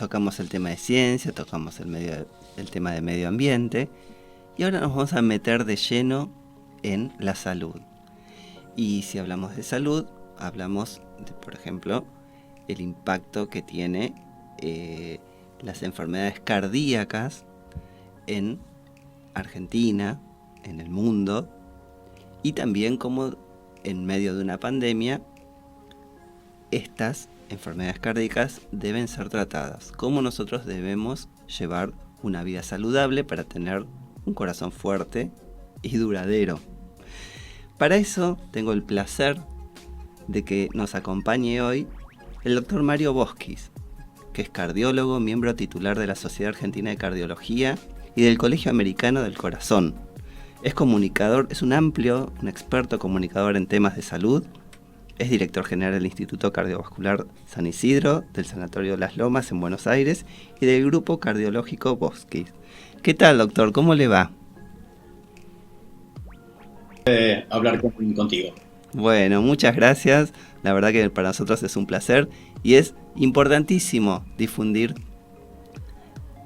tocamos el tema de ciencia, tocamos el tema de medio ambiente, y ahora nos vamos a meter de lleno en la salud. Y si hablamos de salud, hablamos de, por ejemplo, el impacto que tiene las enfermedades cardíacas en Argentina, en el mundo, y también cómo en medio de una pandemia estas enfermedades cardíacas deben ser tratadas, cómo nosotros debemos llevar una vida saludable para tener un corazón fuerte y duradero. Para eso tengo el placer de que nos acompañe hoy el doctor Mario Boschis, que es cardiólogo, miembro titular de la Sociedad Argentina de Cardiología y del Colegio Americano del Corazón. Es comunicador, es un experto comunicador en temas de salud. Es director general del Instituto Cardiovascular San Isidro, del Sanatorio Las Lomas en Buenos Aires y del Grupo Cardiológico Boschis. ¿Qué tal, doctor? ¿Cómo le va? Hablar contigo. Bueno, muchas gracias. La verdad que para nosotros es un placer y es importantísimo difundir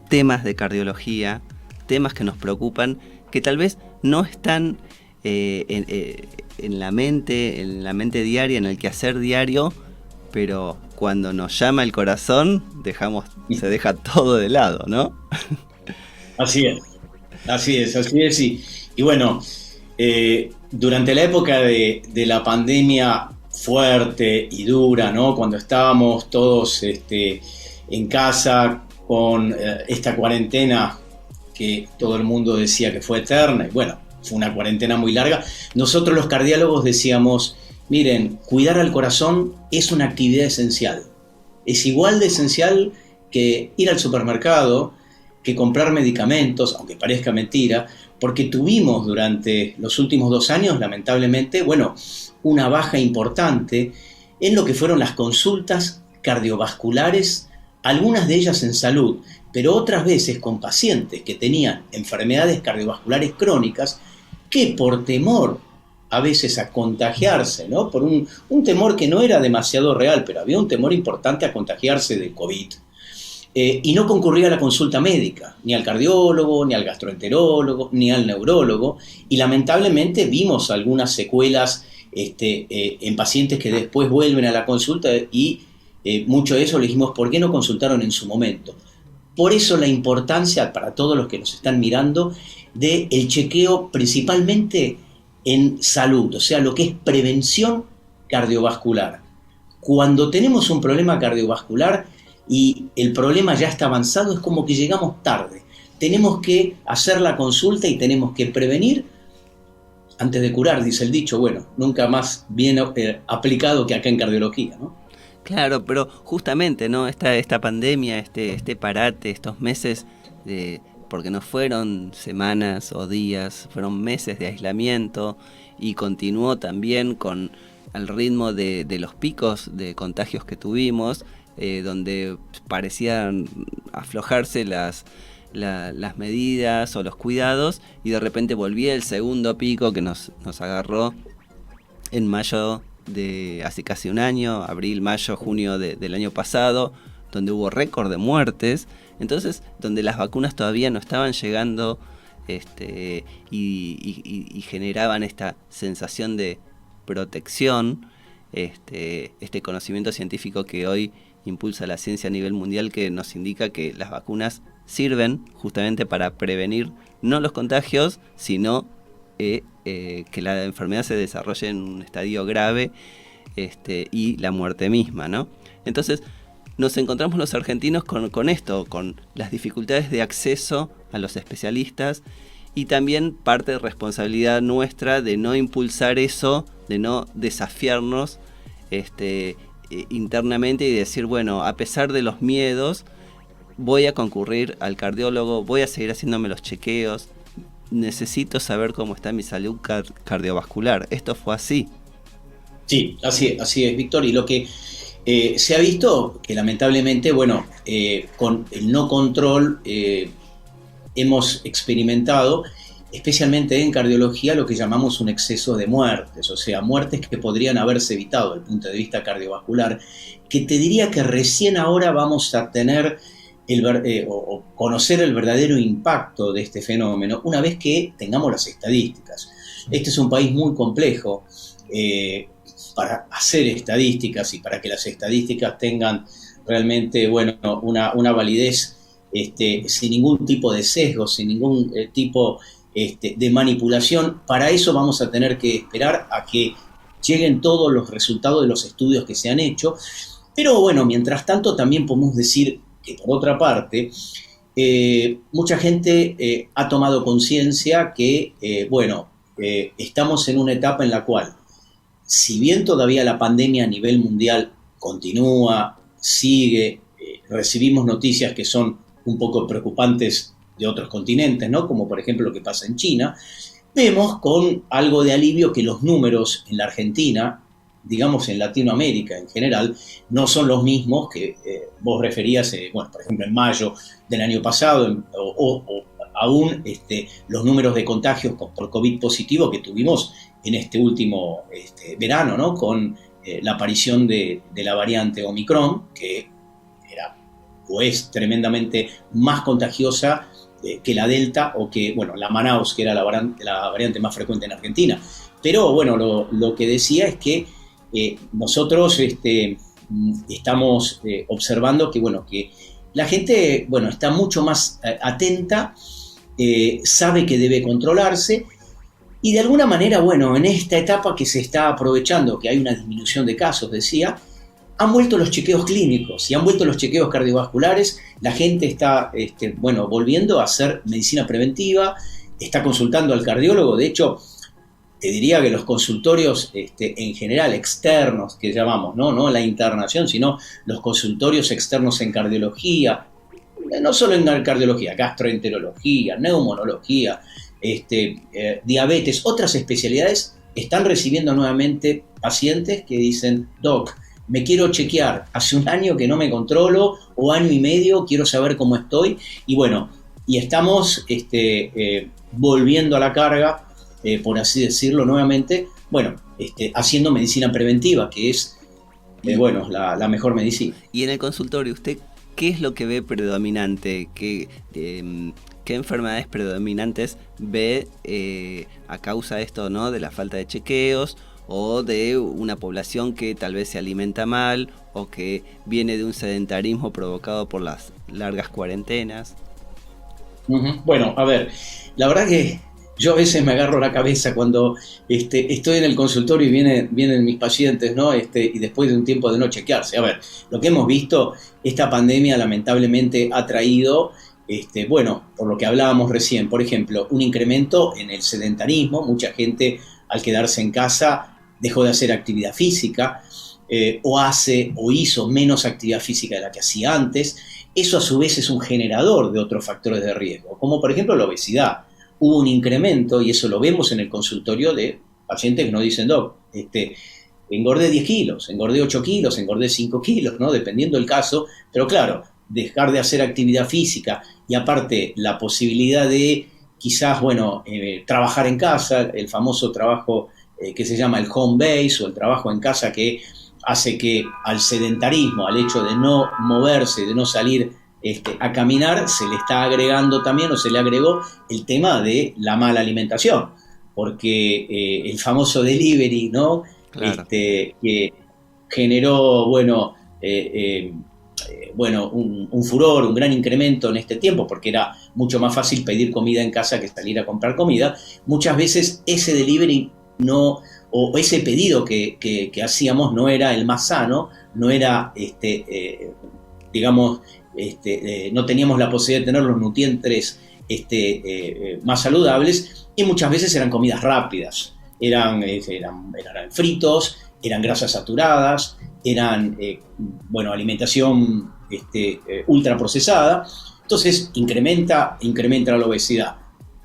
temas de cardiología, temas que nos preocupan, que tal vez no están en la mente diaria, en el quehacer diario, pero cuando nos llama el corazón, se deja todo de lado, ¿no? Así es. Y bueno, durante la época de la pandemia fuerte y dura, ¿no? Cuando estábamos todos en casa con esta cuarentena que todo el mundo decía que fue eterna, y bueno, fue una cuarentena muy larga, nosotros los cardiólogos decíamos, miren, cuidar al corazón es una actividad esencial. Es igual de esencial que ir al supermercado, que comprar medicamentos, aunque parezca mentira, porque tuvimos durante los últimos 2 años, lamentablemente, una baja importante en lo que fueron las consultas cardiovasculares, algunas de ellas en salud, pero otras veces con pacientes que tenían enfermedades cardiovasculares crónicas que por temor a veces a contagiarse, ¿no? Por un temor que no era demasiado real, pero había un temor importante a contagiarse de COVID, y no concurría a la consulta médica, ni al cardiólogo, ni al gastroenterólogo, ni al neurólogo, y lamentablemente vimos algunas secuelas en pacientes que después vuelven a la consulta y mucho de eso le dijimos, ¿por qué no consultaron en su momento? Por eso la importancia para todos los que nos están mirando del chequeo principalmente en salud, o sea, lo que es prevención cardiovascular. Cuando tenemos un problema cardiovascular y el problema ya está avanzado, es como que llegamos tarde. Tenemos que hacer la consulta y tenemos que prevenir antes de curar, dice el dicho. Bueno, nunca más bien aplicado que acá en cardiología, ¿no? Claro, pero justamente, ¿no? Esta pandemia, este parate, estos meses, porque no fueron semanas o días, fueron meses de aislamiento y continuó también con el ritmo de los picos de contagios que tuvimos, donde parecían aflojarse las medidas o los cuidados y de repente volvía el segundo pico que nos agarró en mayo de hace casi un año, abril, mayo, junio del año pasado, donde hubo récord de muertes, entonces donde las vacunas todavía no estaban llegando y generaban esta sensación de protección, este conocimiento científico que hoy impulsa la ciencia a nivel mundial, que nos indica que las vacunas sirven justamente para prevenir no los contagios, sino que la enfermedad se desarrolle en un estadio grave y la muerte misma, ¿no? Entonces nos encontramos los argentinos con esto, con las dificultades de acceso a los especialistas y también parte de responsabilidad nuestra de no impulsar eso, de no desafiarnos internamente y decir, bueno, a pesar de los miedos, voy a concurrir al cardiólogo, voy a seguir haciéndome los chequeos, necesito saber cómo está mi salud cardiovascular. Esto fue así. Sí, así es, Víctor. Y lo que se ha visto, que lamentablemente, con el no control hemos experimentado, especialmente en cardiología, lo que llamamos un exceso de muertes, o sea, muertes que podrían haberse evitado desde el punto de vista cardiovascular, que te diría que recién ahora vamos a tener o conocer el verdadero impacto de este fenómeno una vez que tengamos las estadísticas. Este es un país muy complejo para hacer estadísticas y para que las estadísticas tengan realmente, bueno, una validez sin ningún tipo de sesgo, sin ningún tipo de manipulación. Para eso vamos a tener que esperar a que lleguen todos los resultados de los estudios que se han hecho. Pero bueno, mientras tanto también podemos decir que por otra parte, mucha gente ha tomado conciencia que, estamos en una etapa en la cual, si bien todavía la pandemia a nivel mundial continúa, sigue, recibimos noticias que son un poco preocupantes de otros continentes, ¿no? Como por ejemplo lo que pasa en China, vemos con algo de alivio que los números en la Argentina, digamos en Latinoamérica en general, no son los mismos que vos referías, por ejemplo en mayo del año pasado, o aún los números de contagios por COVID positivo que tuvimos en este último verano, ¿no? Con la aparición de la variante Omicron, que era o es tremendamente más contagiosa que la Delta, o que, la Manaus, que era la variante más frecuente en Argentina. Pero bueno, lo que decía es que nosotros estamos observando que la gente, está mucho más atenta, sabe que debe controlarse, y de alguna manera, en esta etapa que se está aprovechando, que hay una disminución de casos, decía, han vuelto los chequeos clínicos y han vuelto los chequeos cardiovasculares. La gente está, volviendo a hacer medicina preventiva, está consultando al cardiólogo. De hecho, te diría que los consultorios en general externos, que llamamos, no la internación, sino los consultorios externos en cardiología, no solo en cardiología, gastroenterología, neumonología, diabetes, otras especialidades, están recibiendo nuevamente pacientes que dicen, doc, me quiero chequear, hace un año que no me controlo, o año y medio, quiero saber cómo estoy, y estamos volviendo a la carga, por así decirlo nuevamente, haciendo medicina preventiva, que es la mejor medicina. Y en el consultorio, ¿usted qué es lo que ve predominante? ¿Qué enfermedades predominantes ve a causa de esto, ¿no? De la falta de chequeos, o de una población que tal vez se alimenta mal, o que viene de un sedentarismo provocado por las largas cuarentenas? Bueno, a ver, la verdad que yo a veces me agarro la cabeza cuando estoy en el consultorio y vienen mis pacientes, ¿no? Y después de un tiempo de no chequearse. A ver, lo que hemos visto, esta pandemia lamentablemente ha traído, por lo que hablábamos recién, por ejemplo, un incremento en el sedentarismo. Mucha gente, al quedarse en casa, dejó de hacer actividad física, o hizo menos actividad física de la que hacía antes. Eso a su vez es un generador de otros factores de riesgo, como por ejemplo la obesidad. Hubo un incremento, y eso lo vemos en el consultorio, de pacientes que nos dicen, doc, engordé 10 kilos, engordé 8 kilos, engordé 5 kilos, ¿no? Dependiendo del caso, pero claro, dejar de hacer actividad física, y aparte la posibilidad de quizás, trabajar en casa, el famoso trabajo que se llama el home base, o el trabajo en casa, que hace que al sedentarismo, al hecho de no moverse, de no salir a caminar, se le está agregando también, o se le agregó el tema de la mala alimentación, porque el famoso delivery, ¿no? Claro. Que generó, un furor, un gran incremento en este tiempo, porque era mucho más fácil pedir comida en casa que salir a comprar comida. Muchas veces ese delivery o ese pedido que hacíamos no era el más sano, no era, no teníamos la posibilidad de tener los nutrientes más saludables, y muchas veces eran comidas rápidas, eran fritos, eran grasas saturadas, eran alimentación ultraprocesada. Entonces incrementa la obesidad.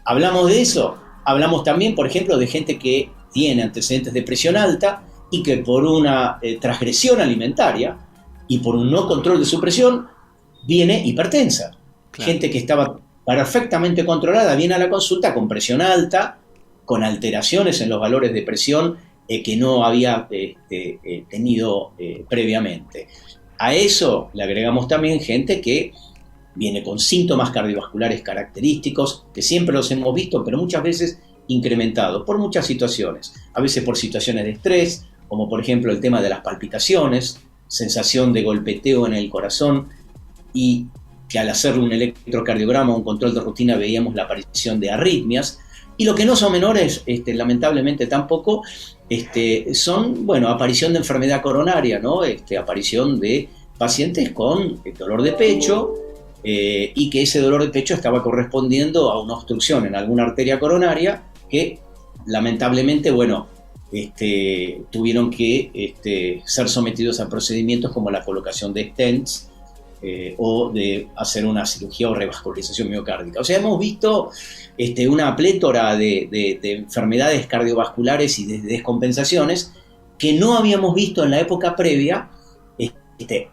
Hablamos de eso, hablamos también, por ejemplo, de gente que tiene antecedentes de presión alta y que por una transgresión alimentaria y por un no control de su presión viene hipertensa. Claro. Gente que estaba perfectamente controlada viene a la consulta con presión alta, con alteraciones en los valores de presión que no había tenido previamente. A eso le agregamos también gente que viene con síntomas cardiovasculares característicos, que siempre los hemos visto, pero muchas veces incrementados por muchas situaciones, a veces por situaciones de estrés, como por ejemplo el tema de las palpitaciones, sensación de golpeteo en el corazón, y que al hacerle un electrocardiograma o un control de rutina veíamos la aparición de arritmias. Y lo que no son menores, lamentablemente tampoco, son, bueno, aparición de enfermedad coronaria, ¿no? Aparición de pacientes con dolor de pecho, y que ese dolor de pecho estaba correspondiendo a una obstrucción en alguna arteria coronaria que lamentablemente, bueno, tuvieron que ser sometidos a procedimientos como la colocación de stents, o de hacer una cirugía o revascularización miocárdica. O sea, hemos visto una plétora de enfermedades cardiovasculares y de descompensaciones que no habíamos visto en la época previa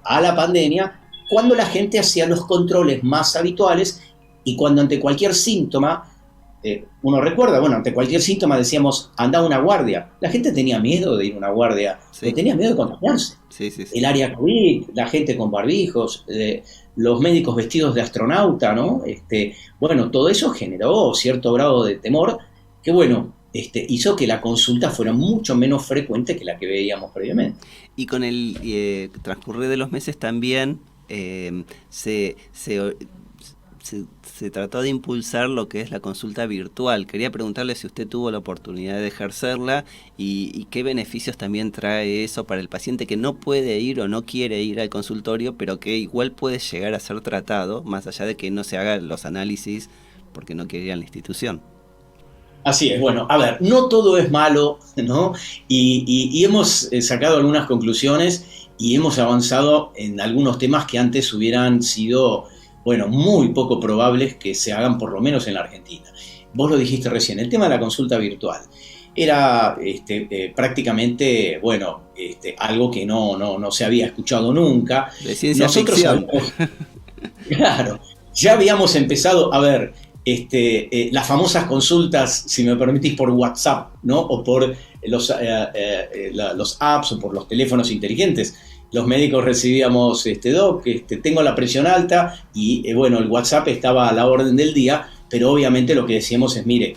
a la pandemia, cuando la gente hacía los controles más habituales y cuando ante cualquier síntoma, uno recuerda, bueno, ante cualquier síntoma decíamos, anda a una guardia. La gente tenía miedo de ir a una guardia, sí. Tenía miedo de contagiarse. Sí, sí, sí. El área COVID, la gente con barbijos, los médicos vestidos de astronauta, ¿no? Bueno, todo eso generó cierto grado de temor que, bueno, hizo que la consulta fuera mucho menos frecuente que la que veíamos previamente. Y con el transcurrir de los meses también se trató de impulsar lo que es la consulta virtual. Quería preguntarle si usted tuvo la oportunidad de ejercerla y qué beneficios también trae eso para el paciente que no puede ir o no quiere ir al consultorio, pero que igual puede llegar a ser tratado, más allá de que no se hagan los análisis porque no quiere ir a la institución. Así es, bueno, a ver, no todo es malo, ¿no? Y hemos sacado algunas conclusiones y hemos avanzado en algunos temas que antes hubieran sido, bueno, muy poco probables que se hagan, por lo menos en la Argentina. Vos lo dijiste recién, el tema de la consulta virtual era prácticamente, bueno, algo que no se había escuchado nunca. De ciencia ficción. Claro, ya habíamos empezado a ver las famosas consultas, si me permitís, por WhatsApp, ¿no? O por los apps o por los teléfonos inteligentes. Los médicos recibíamos, doc, tengo la presión alta y, bueno, el WhatsApp estaba a la orden del día, pero obviamente lo que decíamos es, mire,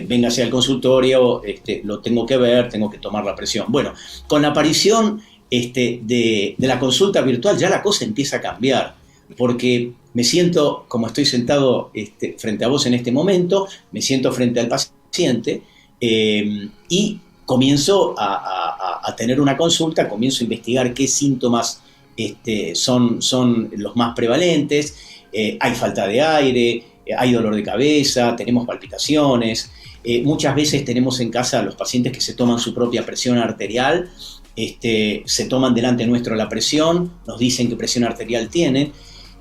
véngase al consultorio, lo tengo que ver, tengo que tomar la presión. Bueno, con la aparición de la consulta virtual ya la cosa empieza a cambiar, porque me siento, como estoy sentado frente a vos en este momento, me siento frente al paciente y comienzo a tener una consulta, comienzo a investigar qué síntomas son los más prevalentes. Hay falta de aire, hay dolor de cabeza, tenemos palpitaciones. Muchas veces tenemos en casa a los pacientes que se toman su propia presión arterial, se toman delante nuestro la presión, nos dicen qué presión arterial tienen.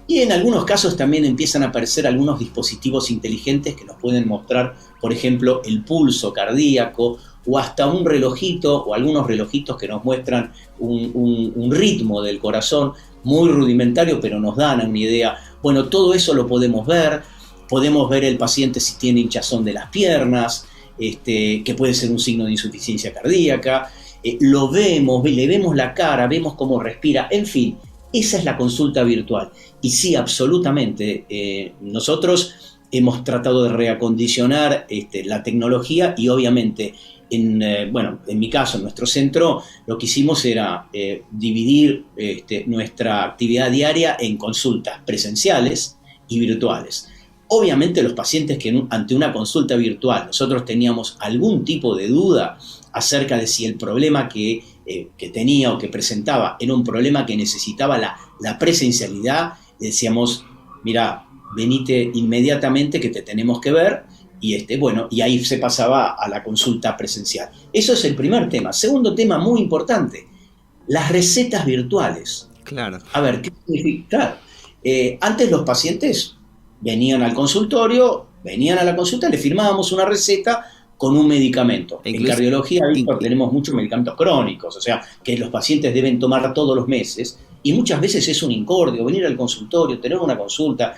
Y en algunos casos también empiezan a aparecer algunos dispositivos inteligentes que nos pueden mostrar, por ejemplo, el pulso cardíaco, o hasta un relojito o algunos relojitos que nos muestran un ritmo del corazón muy rudimentario, pero nos dan una idea. Bueno, todo eso lo podemos ver el paciente si tiene hinchazón de las piernas, que puede ser un signo de insuficiencia cardíaca, lo vemos, le vemos la cara, vemos cómo respira, en fin, esa es la consulta virtual. Y sí, absolutamente, nosotros hemos tratado de reacondicionar la tecnología y obviamente en mi caso, en nuestro centro, lo que hicimos era dividir nuestra actividad diaria en consultas presenciales y virtuales. Obviamente los pacientes que ante una consulta virtual nosotros teníamos algún tipo de duda acerca de si el problema que tenía o que presentaba era un problema que necesitaba la presencialidad, le decíamos, mira, venite inmediatamente que te tenemos que ver. Y ahí se pasaba a la consulta presencial. Eso es el primer tema. Segundo tema muy importante, las recetas virtuales. Claro. A ver, ¿qué significa? Antes los pacientes venían al consultorio, venían a la consulta, le firmábamos una receta con un medicamento. En cardiología, Víctor, tenemos muchos medicamentos crónicos, o sea, que los pacientes deben tomar todos los meses, y muchas veces es un incordio, venir al consultorio, tener una consulta,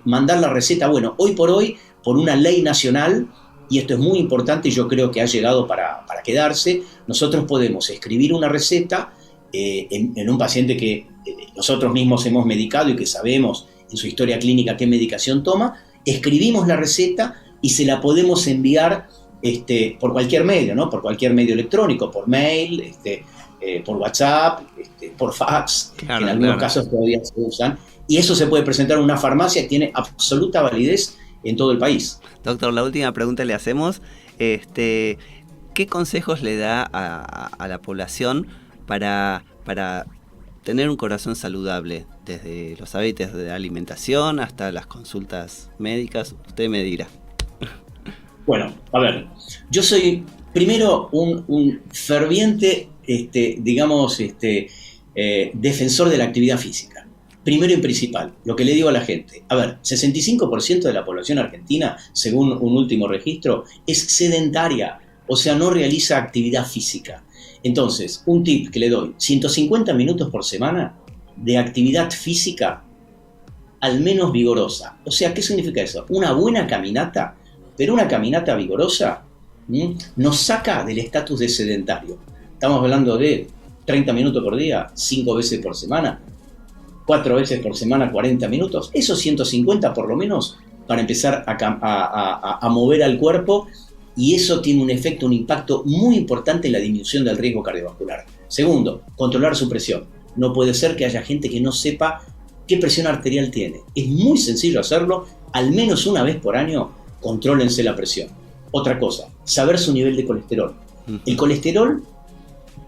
mandar la receta. Bueno, hoy por hoy, por una ley nacional, y esto es muy importante y yo creo que ha llegado para quedarse, nosotros podemos escribir una receta en un paciente que nosotros mismos hemos medicado y que sabemos en su historia clínica qué medicación toma, escribimos la receta y se la podemos enviar por cualquier medio, ¿no? Por cualquier medio electrónico, por mail, por WhatsApp, por fax, Claro, que en algunos casos todavía se usan. Y eso se puede presentar en una farmacia y tiene absoluta validez en todo el país. Doctor, la última pregunta le hacemos. ¿Qué consejos le da a la población para tener un corazón saludable? Desde los hábitos de alimentación hasta las consultas médicas. Usted me dirá. Bueno, a ver, yo soy primero un ferviente, defensor de la actividad física. Primero y principal, lo que le digo a la gente, a ver, 65% de la población argentina, según un último registro, es sedentaria, o sea, no realiza actividad física. Entonces, un tip que le doy, 150 minutos por semana de actividad física, al menos vigorosa. O sea, ¿qué significa eso? Una buena caminata, pero una caminata vigorosa, nos saca del estatus de sedentario. Estamos hablando de 30 minutos por día, 5 veces por semana, 4 veces por semana, 40 minutos. Esos 150 por lo menos para empezar a mover al cuerpo, y eso tiene un efecto, un impacto muy importante en la disminución del riesgo cardiovascular. Segundo, controlar su presión. No puede ser que haya gente que no sepa qué presión arterial tiene. Es muy sencillo hacerlo, al menos una vez por año, contrólense la presión. Otra cosa, saber su nivel de colesterol. El colesterol,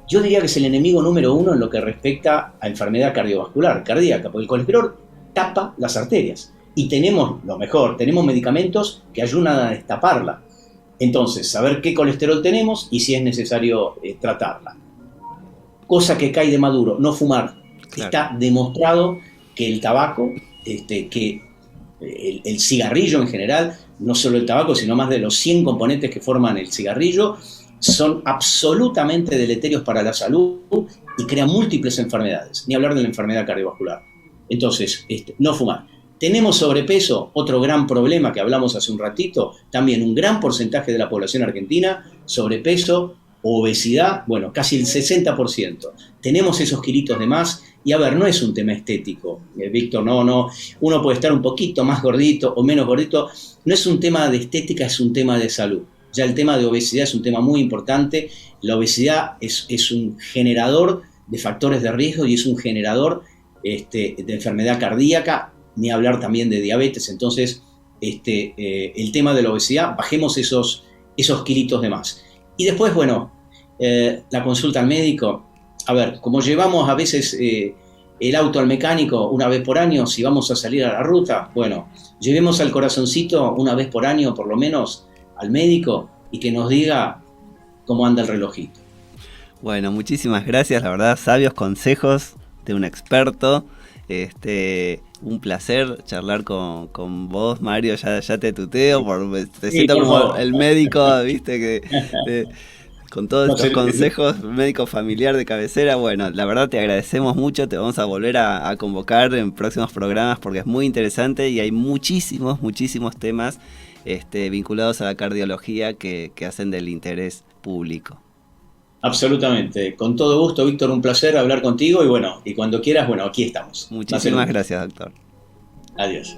yo diría que es el enemigo número 1 en lo que respecta a enfermedad cardiovascular, cardíaca, porque el colesterol tapa las arterias. Y tenemos lo mejor, tenemos medicamentos que ayudan a destaparla. Entonces, saber qué colesterol tenemos y si es necesario tratarla. Cosa que cae de maduro, no fumar. Claro. Está demostrado que el tabaco, que el cigarrillo en general, no solo el tabaco, sino más de los 100 componentes que forman el cigarrillo, son absolutamente deleterios para la salud y crean múltiples enfermedades, ni hablar de la enfermedad cardiovascular. Entonces, no fumar. Tenemos sobrepeso, otro gran problema que hablamos hace un ratito, también un gran porcentaje de la población argentina, sobrepeso, obesidad, bueno, casi el 60%. Tenemos esos kilitos de más y a ver, no es un tema estético, Víctor, no, uno puede estar un poquito más gordito o menos gordito, no es un tema de estética, es un tema de salud. Ya el tema de obesidad es un tema muy importante. La obesidad es un generador de factores de riesgo y es un generador de enfermedad cardíaca, ni hablar también de diabetes. Entonces, el tema de la obesidad, bajemos esos kilitos de más. Y después, bueno, la consulta al médico. A ver, como llevamos a veces el auto al mecánico una vez por año, si vamos a salir a la ruta, bueno, llevemos al corazoncito una vez por año, por lo menos, al médico y que nos diga cómo anda el relojito. Bueno, muchísimas gracias, la verdad, sabios consejos de un experto. Un placer charlar con vos, Mario, ya te tuteo, te siento como favor. El médico, viste, que con todos estos consejos, médico familiar de cabecera. Bueno, la verdad te agradecemos mucho, te vamos a volver a convocar en próximos programas porque es muy interesante y hay muchísimos temas vinculados a la cardiología que hacen del interés público. Absolutamente, con todo gusto, Víctor, un placer hablar contigo y bueno, y cuando quieras, bueno, aquí estamos. Muchísimas gracias, doctor. Adiós.